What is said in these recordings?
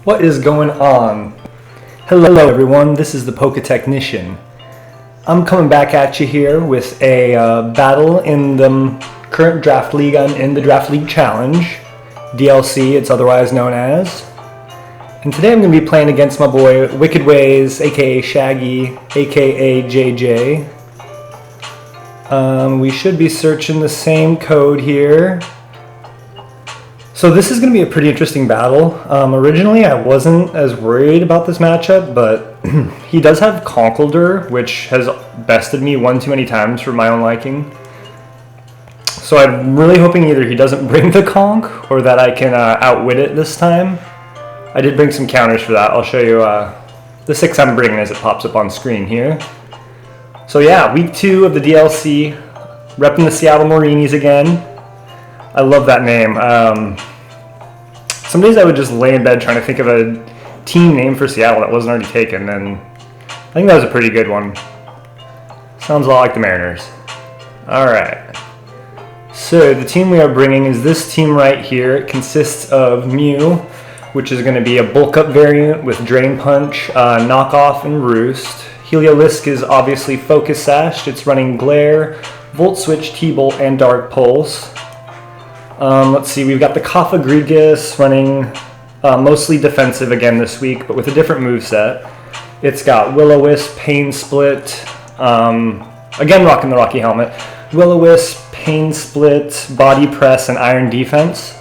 What is going on? Hello everyone, this is the PokeTechnician. I'm coming back at you here with a battle in the current draft league. I'm in the Draft League Challenge, DLC it's otherwise known as. And today I'm going to be playing against my boy Wicked Waze, aka Shaggy, aka JJ. We should be searching the same code here. So this is going to be a pretty interesting battle. Originally I wasn't as worried about this matchup, but he does have Conkeldurr, which has bested me one too many times for my own liking. So I'm really hoping either he doesn't bring the Conk, or that I can outwit it this time. I did bring some counters for that. I'll show you the 6 I'm bringing as it pops up on screen here. So yeah, week 2 of the DLC, repping the Seattle Marinis again. I love that name. Some days I would just lay in bed trying to think of a team name for Seattle that wasn't already taken, and I think that was a pretty good one. Sounds a lot like the Mariners. Alright. So the team we are bringing is this team right here. It consists of Mew, which is going to be a bulk up variant with Drain Punch, Knockoff, and Roost. Heliolisk is obviously Focus Sashed. It's running Glare, Volt Switch, T-Bolt, and Dark Pulse. Let's see, we've got the Kafagrigus running mostly defensive again this week, but with a different moveset. It's got Will-O-Wisp, Pain Split, again rocking the Rocky Helmet, Will-O-Wisp, Pain Split, Body Press, and Iron Defense.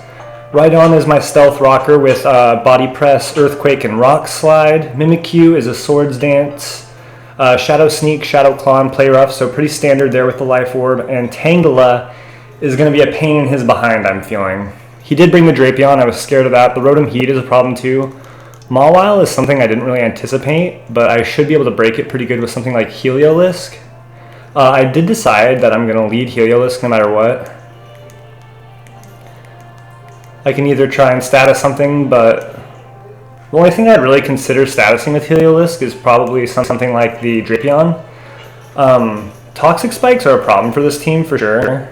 Rhydon is my Stealth Rocker with Body Press, Earthquake, and Rock Slide. Mimikyu is a Swords Dance. Shadow Sneak, Shadow Claw, and Play Rough, so pretty standard there with the Life Orb. And Tangela is going to be a pain in his behind, I'm feeling. He did bring the Drapion, I was scared of that. The Rotom Heat is a problem too. Mawile is something I didn't really anticipate, but I should be able to break it pretty good with something like Heliolisk. I did decide that I'm going to lead Heliolisk no matter what. I can either try and status something, but the only thing I'd really consider statusing with Heliolisk is probably something like the Drapion. Toxic Spikes are a problem for this team for sure.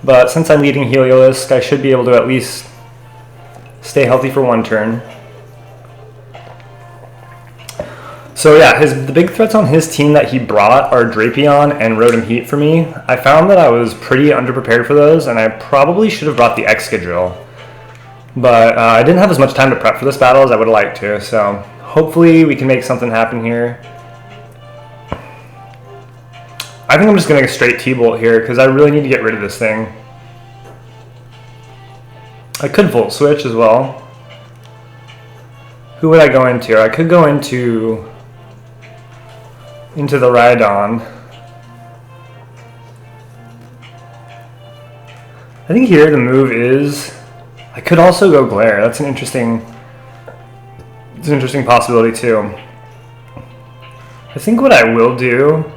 But since I'm leading Heliolisk, I should be able to at least stay healthy for one turn. So yeah, the big threats on his team that he brought are Drapion and Rotom Heat for me. I found that I was pretty underprepared for those, and I probably should have brought the Excadrill. But I didn't have as much time to prep for this battle as I would have liked to, so hopefully we can make something happen here. I think I'm just going to go straight T-Bolt here, because I really need to get rid of this thing. I could Volt Switch as well. Who would I go into? I could go into the Rhydon. I think here the move is, I could also go Glare. That's an interesting possibility too. I think what I will do,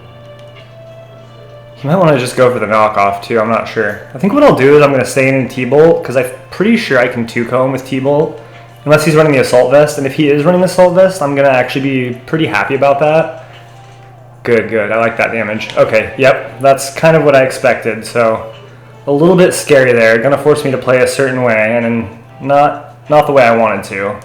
you might want to just go for the knockoff too, I'm not sure. I think what I'll do is I'm going to stay in T-Bolt, because I'm pretty sure I can 2-comb with T-Bolt, unless he's running the Assault Vest, and if he is running the Assault Vest, I'm going to actually be pretty happy about that. Good, I like that damage. Okay, yep, that's kind of what I expected, so a little bit scary there. Going to force me to play a certain way, and not the way I wanted to.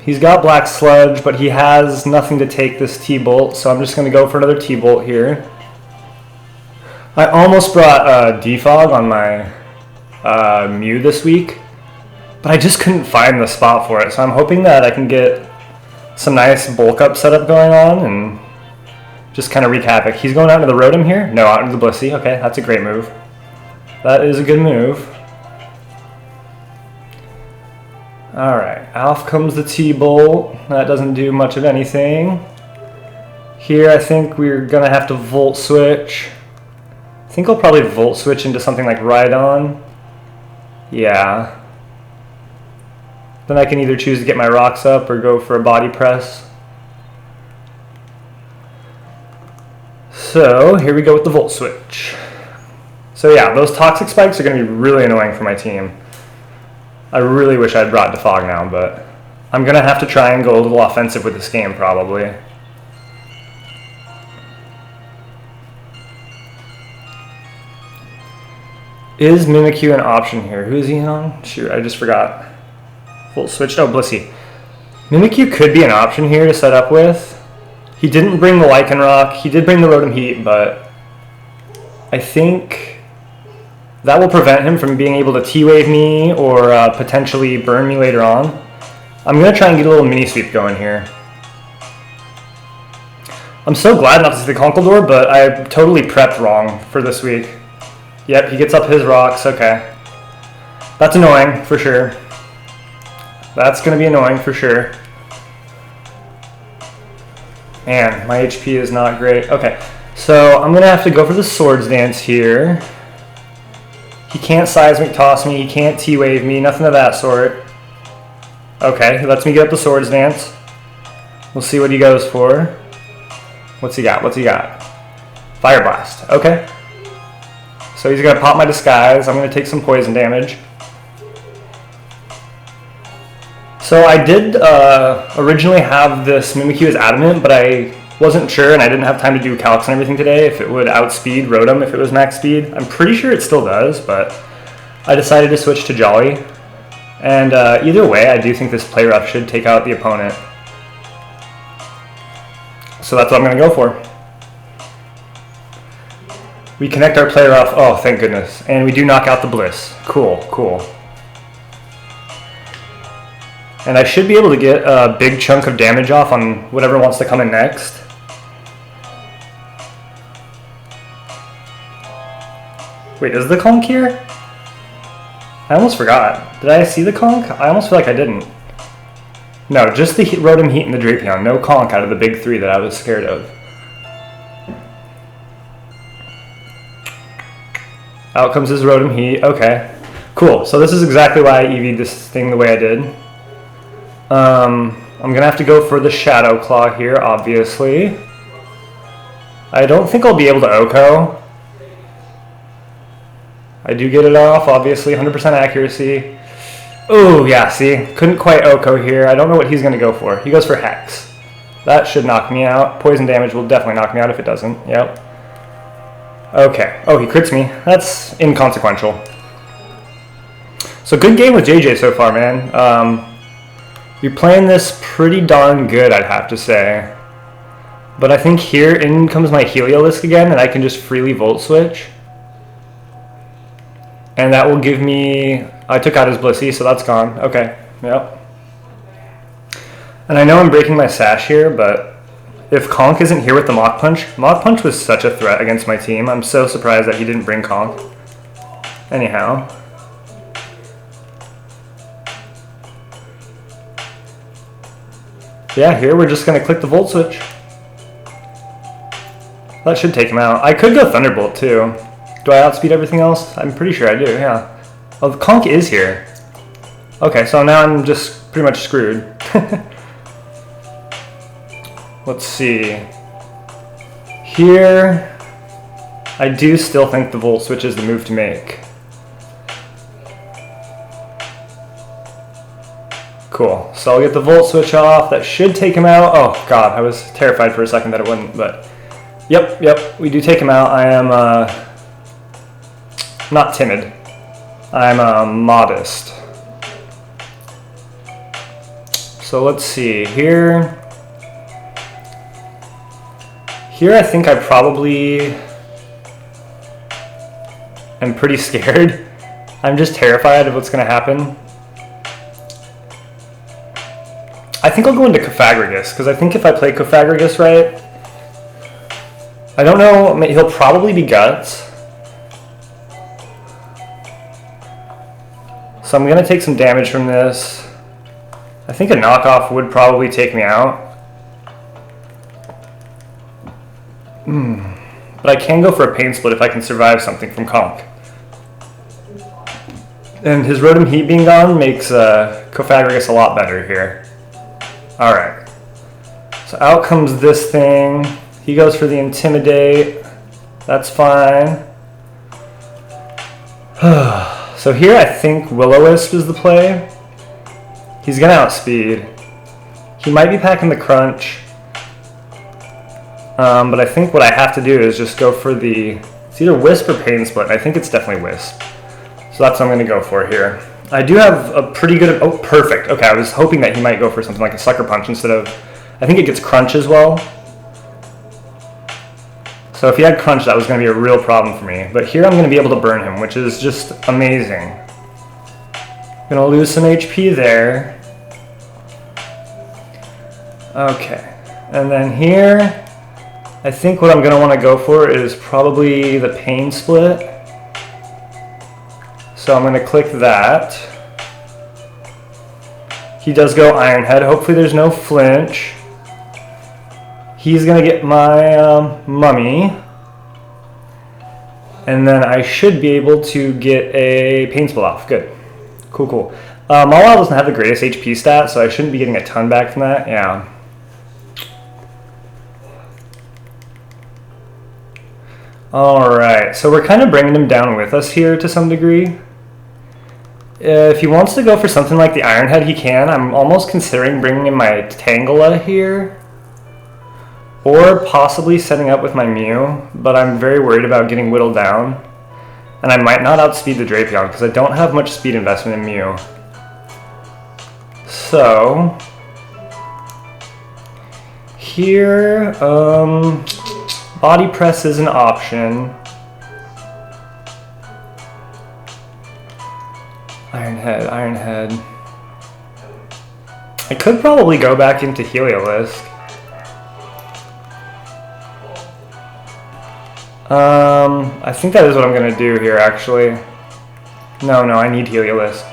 He's got Black Sludge, but he has nothing to take this T-Bolt, so I'm just going to go for another T-Bolt here. I almost brought Defog on my Mew this week, but I just couldn't find the spot for it, so I'm hoping that I can get some nice bulk up setup going on and just kind of wreak havoc. He's going out into the Rotom here? No, out into the Blissey. Okay, that's a great move. That is a good move. Alright, off comes the T-Bolt. That doesn't do much of anything. Here I think we're going to have to Volt Switch. I think I'll probably Volt Switch into something like Rhydon. Yeah. Then I can either choose to get my rocks up or go for a Body Press. So here we go with the Volt Switch. So yeah, those Toxic Spikes are going to be really annoying for my team. I really wish I'd brought Defog now, but I'm going to have to try and go a little offensive with this game probably. Is Mimikyu an option here? Who is he on? Shoot, I just forgot. Full switched. Oh, Blissey. Mimikyu could be an option here to set up with. He didn't bring the Lycanroc. He did bring the Rotom Heat, but I think that will prevent him from being able to T-Wave me or potentially burn me later on. I'm going to try and get a little mini sweep going here. I'm so glad not to see the Conkeldurr, but I totally prepped wrong for this week. Yep, he gets up his rocks, okay. That's annoying, for sure. That's going to be annoying, for sure. Man, my HP is not great. Okay, so I'm going to have to go for the Swords Dance here. He can't Seismic Toss me, he can't T-Wave me, nothing of that sort. Okay, he lets me get up the Swords Dance. We'll see what he goes for. What's he got? What's he got? Fire Blast. Okay. So he's going to pop my Disguise. I'm going to take some poison damage. So I did originally have this Mimikyu as Adamant, but I wasn't sure and I didn't have time to do calcs and everything today if it would outspeed Rotom if it was max speed. I'm pretty sure it still does, but I decided to switch to Jolly. And either way, I do think this Play Rough should take out the opponent. So that's what I'm going to go for. We connect our Play Rough. Oh, thank goodness. And we do knock out the Bliss. Cool, cool. And I should be able to get a big chunk of damage off on whatever wants to come in next. Wait, is the conk here? I almost forgot. Did I see the conk? I almost feel like I didn't. No, just the Rotom Heat and the Drapion. No conk out of the big three that I was scared of. Out comes his Rotom Heat. Okay. Cool. So this is exactly why I EV'd this thing the way I did. I'm going to have to go for the Shadow Claw here, obviously. I don't think I'll be able to OHKO. I do get it off, obviously, 100% accuracy. Oh, yeah, see? Couldn't quite OHKO here. I don't know what he's going to go for. He goes for Hex. That should knock me out. Poison damage will definitely knock me out if it doesn't. Yep. Okay. Oh, he crits me. That's inconsequential. So good game with JJ so far, man. You're playing this pretty darn good, I'd have to say. But I think here in comes my Heliolisk again, and I can just freely Volt Switch. And that will give me... I took out his Blissey, so that's gone. Okay, yep. And I know I'm breaking my sash here, but if Conk isn't here with the Mach Punch was such a threat against my team. I'm so surprised that he didn't bring Conk. Anyhow. Yeah, here we're just going to click the Volt Switch. That should take him out. I could go Thunderbolt too. Do I outspeed everything else? I'm pretty sure I do, yeah. Oh, the Conk is here. Okay, so now I'm just pretty much screwed. Let's see. Here, I do still think the Volt Switch is the move to make. Cool, so I'll get the Volt Switch off. That should take him out. Oh god, I was terrified for a second that it wouldn't, but yep, we do take him out. I am not timid. I'm modest. So let's see, here I think I probably am pretty scared. I'm just terrified of what's going to happen. I think I'll go into Cofagrigus, because I think if I play Cofagrigus right, I don't know, he'll probably be Guts. So I'm going to take some damage from this. I think a knockoff would probably take me out. But I can go for a Pain Split if I can survive something from Conk. And his Rotom Heat being gone makes Cofagrigus a lot better here. Alright. So out comes this thing. He goes for the Intimidate. That's fine. So here I think Will-O-Wisp is the play. He's going to outspeed. He might be packing the Crunch. But I think what I have to do is just go for the... It's either Wisp or Pain Split. I think it's definitely Wisp. So that's what I'm going to go for here. I do have a pretty good... Oh, perfect. Okay, I was hoping that he might go for something like a Sucker Punch instead of... I think it gets Crunch as well. So if he had Crunch, that was going to be a real problem for me. But here I'm going to be able to burn him, which is just amazing. Going to lose some HP there. Okay. And then here, I think what I'm going to want to go for is probably the Pain Split. So I'm going to click that. He does go Iron Head. Hopefully there's no flinch. He's going to get my Mummy. And then I should be able to get a Pain Split off. Good. Cool, cool. Mawile doesn't have the greatest HP stat, so I shouldn't be getting a ton back from that. Yeah. Alright, so we're kind of bringing him down with us here to some degree. If he wants to go for something like the Iron Head, he can. I'm almost considering bringing in my Tangela here. Or possibly setting up with my Mew, but I'm very worried about getting whittled down. And I might not outspeed the Drapion, because I don't have much speed investment in Mew. So... here, Body Press is an option. Iron Head, Iron Head. I could probably go back into Heliolisk. I think that is what I'm going to do here, actually. No, I need Heliolisk.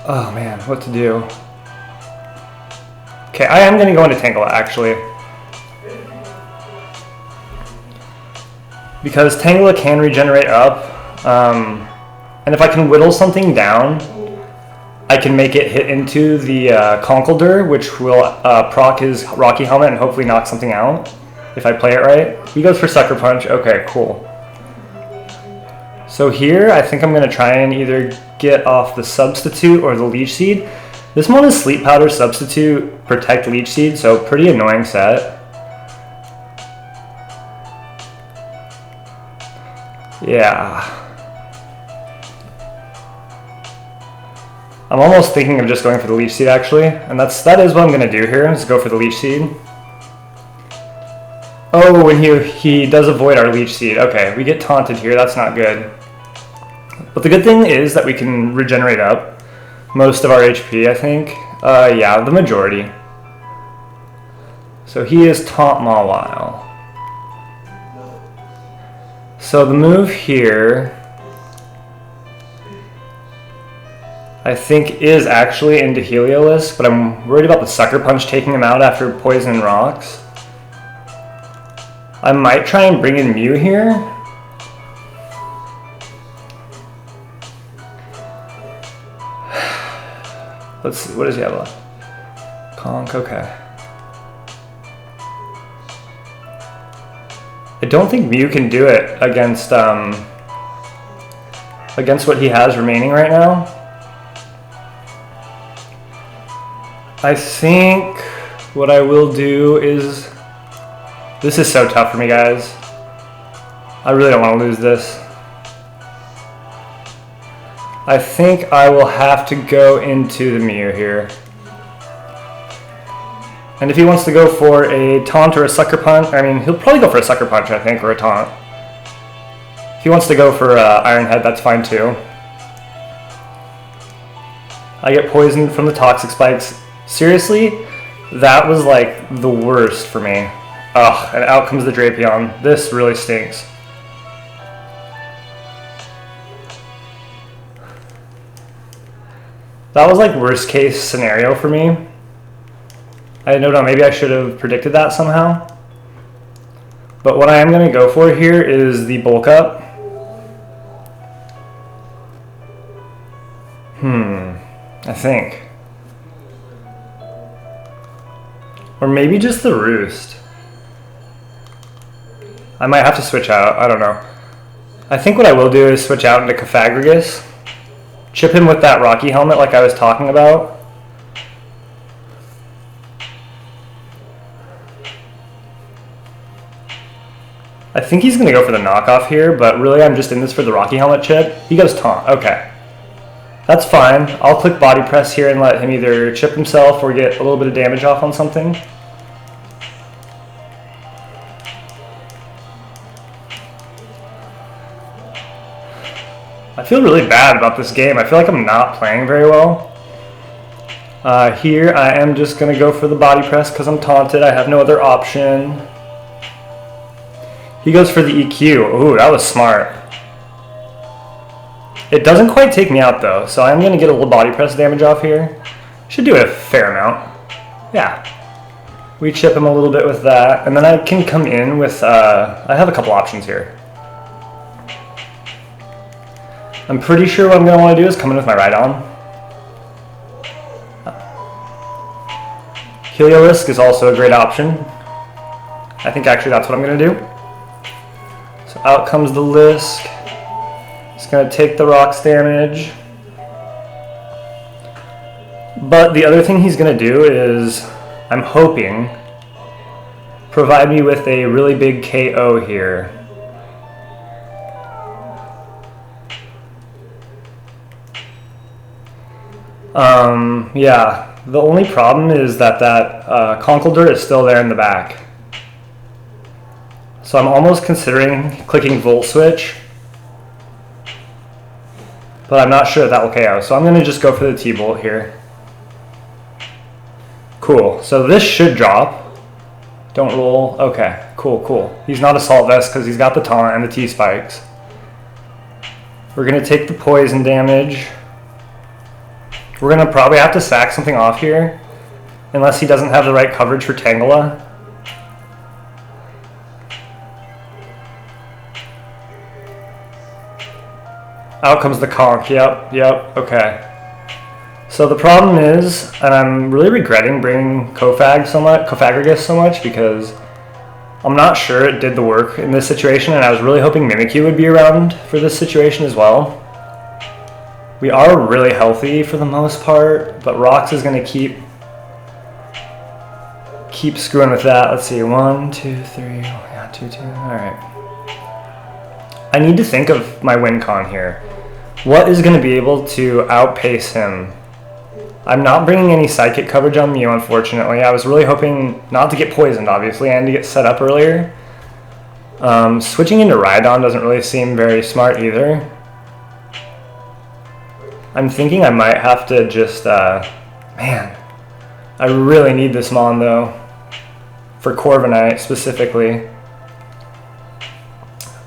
Oh man, what to do? Okay, I am going to go into Tangela, actually. Because Tangela can regenerate up. And if I can whittle something down, I can make it hit into the Conkeldurr, which will proc his Rocky Helmet and hopefully knock something out. If I play it right. He goes for Sucker Punch. Okay, cool. So here, I think I'm going to try and either get off the Substitute or the Leech Seed. This one is Sleep Powder, Substitute, Protect, Leech Seed, so pretty annoying set. Yeah. I'm almost thinking of just going for the Leech Seed, actually. And that is what I'm going to do here, is go for the Leech Seed. Oh, and he does avoid our Leech Seed. Okay, we get taunted here. That's not good. But the good thing is that we can regenerate up most of our HP, I think. Yeah, the majority. So he is Taunt Mawile. So the move here, I think, is actually into Heliolisk, but I'm worried about the Sucker Punch taking him out after Poison and Rocks. I might try and bring in Mew here. Let's see, what does he have left? Conk, okay. I don't think Mew can do it against what he has remaining right now. I think what I will do is... This is so tough for me, guys. I really don't want to lose this. I think I will have to go into the Mew here. And if he wants to go for a Taunt or a Sucker Punch, I mean, he'll probably go for a Sucker Punch, I think, or a Taunt. If he wants to go for Iron Head, that's fine too. I get poisoned from the Toxic Spikes. Seriously, that was like the worst for me. Ugh, and out comes the Drapion. This really stinks. That was like worst case scenario for me. I don't know, maybe I should have predicted that somehow. But what I am going to go for here is the Bulk Up. I think. Or maybe just the Roost. I might have to switch out, I don't know. I think what I will do is switch out into Cofagrigus. Chip him with that Rocky Helmet like I was talking about. I think think he's going to go for the knockoff here, but really I'm just in this for the Rocky Helmet chip. He goes taunt. Okay. That's fine. I'll click body press here and let him either chip himself or get a little bit of damage off on something. I feel really bad about this game. I feel like I'm not playing very well. Here I am just going to go for the body press because I'm taunted. I have no other option. He goes for the EQ. Ooh, that was smart. It doesn't quite take me out though, so I'm going to get a little body press damage off here. Should do a fair amount. Yeah. We chip him a little bit with that, and then I can come in with, I have a couple options here. I'm pretty sure what I'm going to want to do is come in with my Rhydon. Heliolisk is also a great option. I think actually that's what I'm going to do. So out comes the Lisk. It's going to take the rocks damage. But the other thing he's going to do is, I'm hoping, provide me with a really big KO here. Yeah, the only problem is that Conkeldurr is still there in the back. So I'm almost considering clicking Volt Switch, but I'm not sure if that will KO. So I'm going to just go for the T-Bolt here. Cool, so this should drop. Don't roll. Okay, cool. He's not Assault Vest because he's got the taunt and the T-Spikes. We're going to take the poison damage. We're going to probably have to sack something off here, unless he doesn't have the right coverage for Tangela. Out comes the conk. Yep, okay. So the problem is, and I'm really regretting bringing Cofagrigus so much because I'm not sure it did the work in this situation, and I was really hoping Mimikyu would be around for this situation as well. We are really healthy for the most part, but Rox is going to keep screwing with that. Let's see, 1, 2, 3, yeah, 2, 2, all right. I need to think of my win con here. What is going to be able to outpace him? I'm not bringing any Psychic coverage on Mew, unfortunately. I was really hoping not to get poisoned, obviously, and to get set up earlier. Switching into Rhydon doesn't really seem very smart either. I'm thinking I might have to just, man, I really need this Mon though, for Corviknight specifically.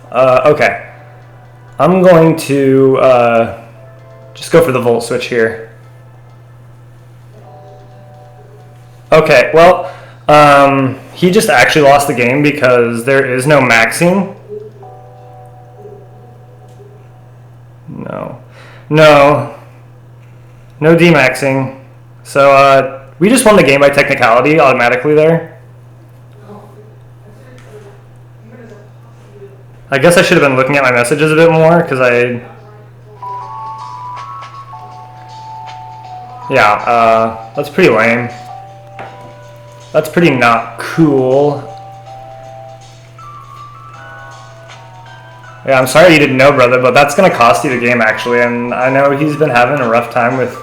Okay, I'm going to just go for the Volt Switch here. Okay, well, he just actually lost the game because there is no maxing. No demaxing. So we just won the game by technicality automatically there. I guess I should have been looking at my messages a bit more because yeah, that's pretty lame. That's pretty not cool. Yeah, I'm sorry you didn't know, brother, but that's going to cost you the game, actually. And I know he's been having a rough time with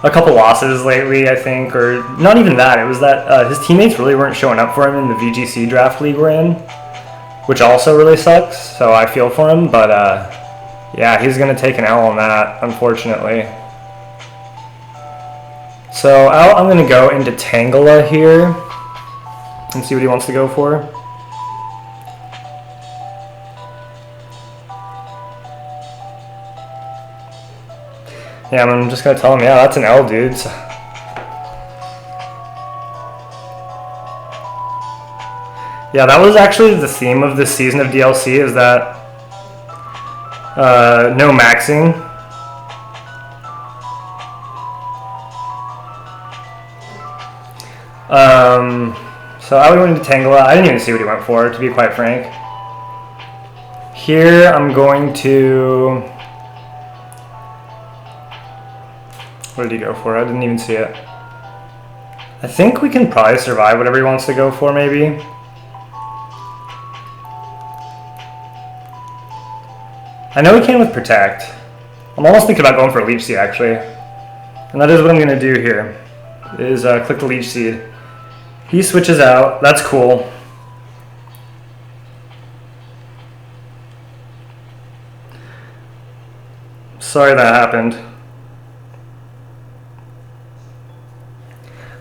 a couple losses lately, I think. Or not even that. It was that his teammates really weren't showing up for him in the VGC draft league we're in, which also really sucks. So I feel for him. But, yeah, he's going to take an L on that, unfortunately. So I'm going to go into Tangela here and see what he wants to go for. Yeah, I'm just going to tell him, yeah, that's an L, dude. So, yeah, that was actually the theme of this season of DLC, is that no maxing. So I went into Tangela. I didn't even see what he went for, to be quite frank. Here, I'm going to... What did he go for? I didn't even see it. I think we can probably survive whatever he wants to go for, maybe. I know he can with Protect. I'm almost thinking about going for a Leech Seed, actually. And that is what I'm going to do here, is click the Leech Seed. He switches out. That's cool. Sorry that happened.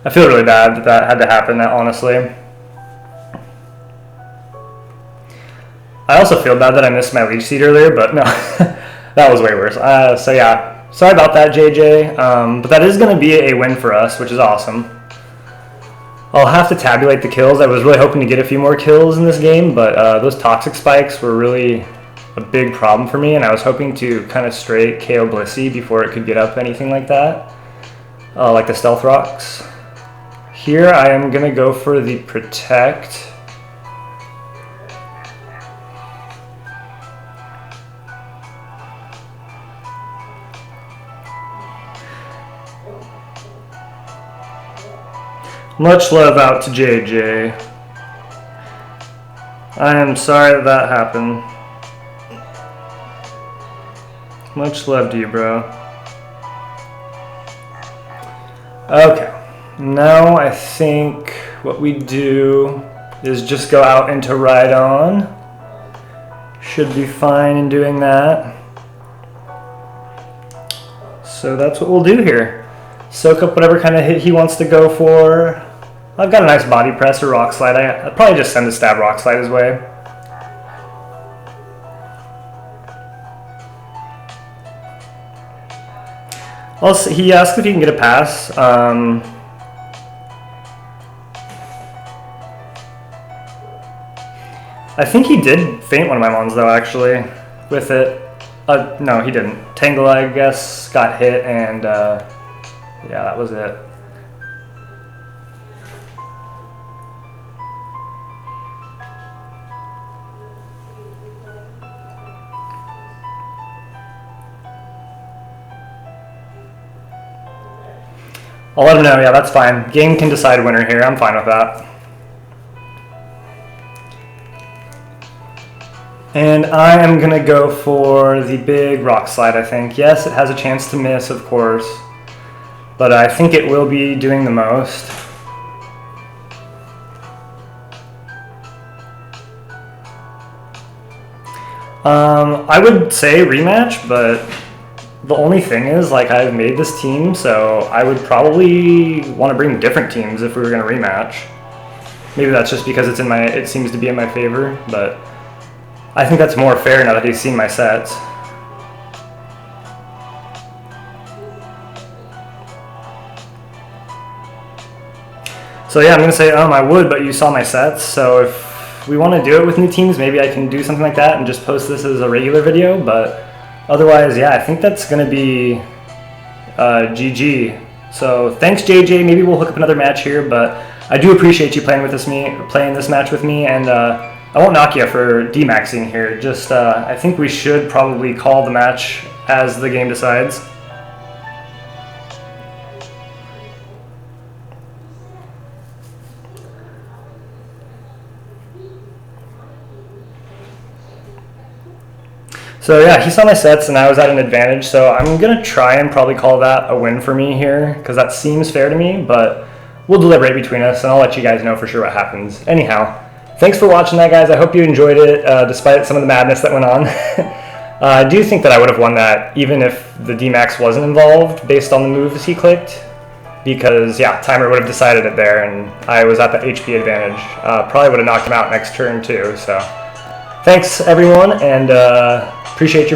I feel really bad that that had to happen, honestly. I also feel bad that I missed my Leech Seed earlier, but no, that was way worse. So yeah, sorry about that, JJ. But that is going to be a win for us, which is awesome. I'll have to tabulate the kills. I was really hoping to get a few more kills in this game, but those toxic spikes were really a big problem for me, and I was hoping to kind of straight KO Blissey before it could get up anything like that, like the Stealth Rocks. Here I am going to go for the Protect. Much love out to JJ. I am sorry that that happened. Much love to you, bro. Okay. Now I think what we do is just go out into Rhydon. Should be fine in doing that. So that's what we'll do here. Soak up whatever kind of hit he wants to go for. I've got a nice body press or Rock Slide. I'd probably just send a stab Rock Slide his way. Also, he asked if he can get a pass. I think he did faint one of my ones though, actually, with it. No, he didn't. Tangle, I guess, got hit, and yeah, that was it. I'll let him know, yeah, that's fine. Game can decide winner here, I'm fine with that. And I am gonna go for the big Rock Slide, I think. Yes, it has a chance to miss, of course, but I think it will be doing the most. I would say rematch, but the only thing is, like, I've made this team, so I would probably want to bring different teams if we were going to rematch. Maybe that's just because it seems to be in my favor, but I think that's more fair now that he's seen my sets. So yeah, I'm going to say, I would, but you saw my sets, so if we want to do it with new teams, maybe I can do something like that and just post this as a regular video, but otherwise, yeah, I think that's going to be GG. So thanks, JJ. Maybe we'll hook up another match here, but I do appreciate you playing this match with me, and I won't knock you for demaxing here. Just I think we should probably call the match as the game decides. So yeah, he saw my sets and I was at an advantage, so I'm going to try and probably call that a win for me here, because that seems fair to me, but we'll deliberate between us and I'll let you guys know for sure what happens. Anyhow, thanks for watching that, guys. I hope you enjoyed it, despite some of the madness that went on. I do think that I would have won that even if the DMAX wasn't involved based on the moves he clicked, because yeah, timer would have decided it there and I was at the HP advantage. Probably would have knocked him out next turn too, so thanks everyone, and appreciate your